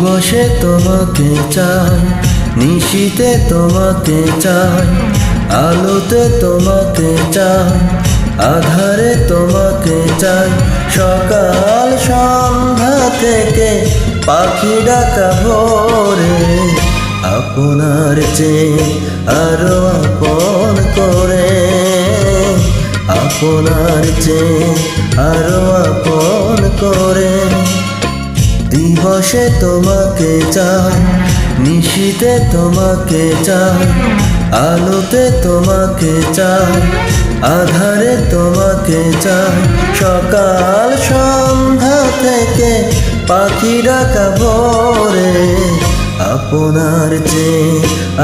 দিবসে তোমাকে চাই, নিশীতে তোমাকে চাই, আলোতে তোমাকে চাই, আধারে তোমাকে চাই। সকাল সন্ধ্যা থেকে পাখি ডাকা ভোরে, আপনার চেয়ে আরো আপন করে, আপনার চেয়ে আরো আপন করে। দিবসে তোমাকে চাই, নিশীতে তোমাকে চাই, আলোতে তোমাকে চাই, আধারে তোমাকে চাই। সকাল সন্ধ্যা থেকে পাখি ডাকা ভোরে, আপনার চেয়ে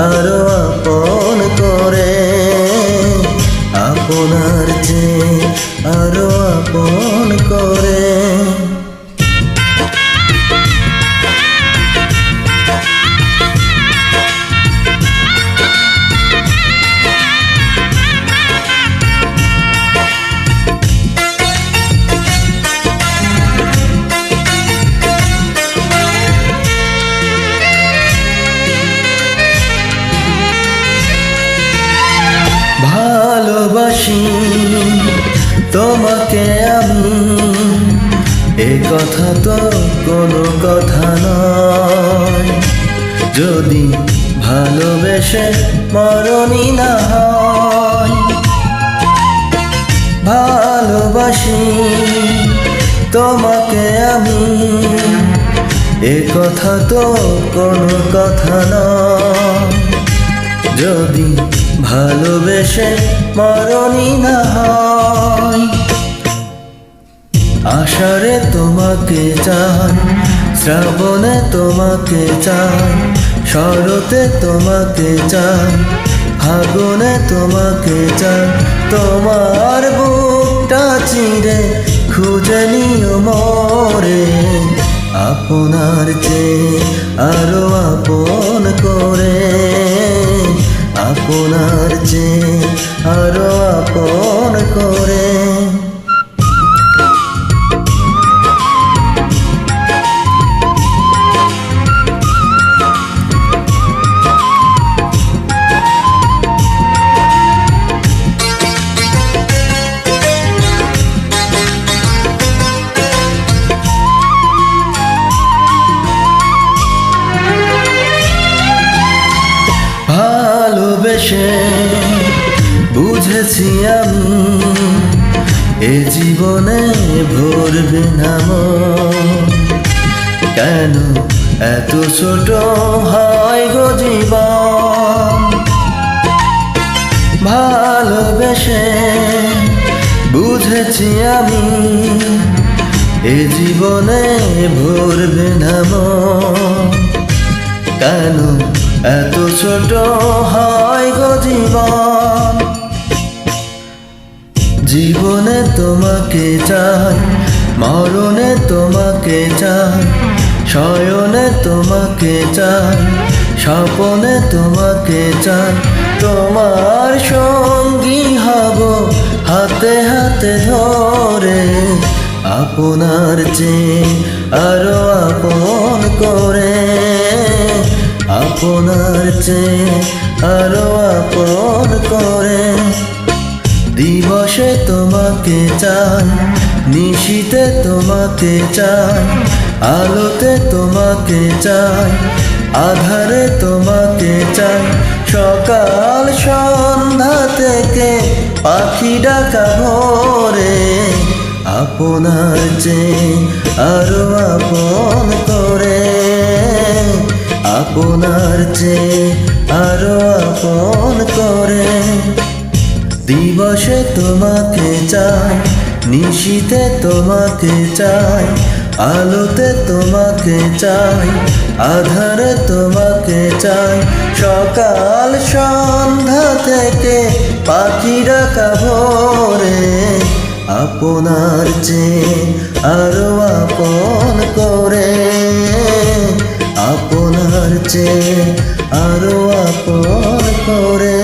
আরো আপন করে, আপনার চেয়ে আরো আপন করে। ভালোবাসি তোমাকে আমি, এ কথা তো কোনো কথা নয়। যদি ভালোবেসে মরণই না হয়, ভালোবাসি তোমাকে আমি, এ কথা তো কোনো কথা নয়। যদি ভালোবেসে মরণই না হয়। আষাঢ়ে তোমাকে চাই, শ্রাবণে তোমাকে চাই, শরতে তোমাকে চাই, ফাগুনে তোমাকে চাই। তোমার বুকটা চিরে খুঁজে নিও মোরে, আপনার চেয়ে আরো আপন করে, আপনার চেয়ে আরো আপন করে। ভালোবেসে বুঝেছি আমি, এ জীবনে ভরবে না মন। কেন এত ছোট হয় গো জীবন? ভালোবেসে বুঝেছি আমি, এ জীবনে ভরবে না মন। কেন এত ছোট হয় গো জীবন? জীবনে তোমাকে চাই, মরণে তোমাকে চাই, শয়নে তোমাকে চাই, স্বপনে তোমাকে চাই। তোমার সঙ্গী হব হাতে হাতে ধরে, আপনার চেয়ে আরো আপন করে, আপনার চেয়ে আরো আপন করে। দিবসে তোমাকে চাই, নিশীতে তোমাকে চাই, আলোতে তোমাকে চাই, আধারে তোমাকে চাই। সকাল সন্ধ্যা থেকে পাখি ডাকা ভোরে, আপনার চেয়ে আরো আপন করে, আপনার চেয়ে আরো আপন করে। দিবসে তোমাকে চাই, নিশীতে তোমাকে চাই, আলোতে তোমাকে চাই, আধারে তোমাকে চাই। সকাল সন্ধ্যা থেকে পাখি ডাকা ভোরে, আপনার চেয়ে আরো আপন করে, আপনার চেয়ে আরো আপন করে।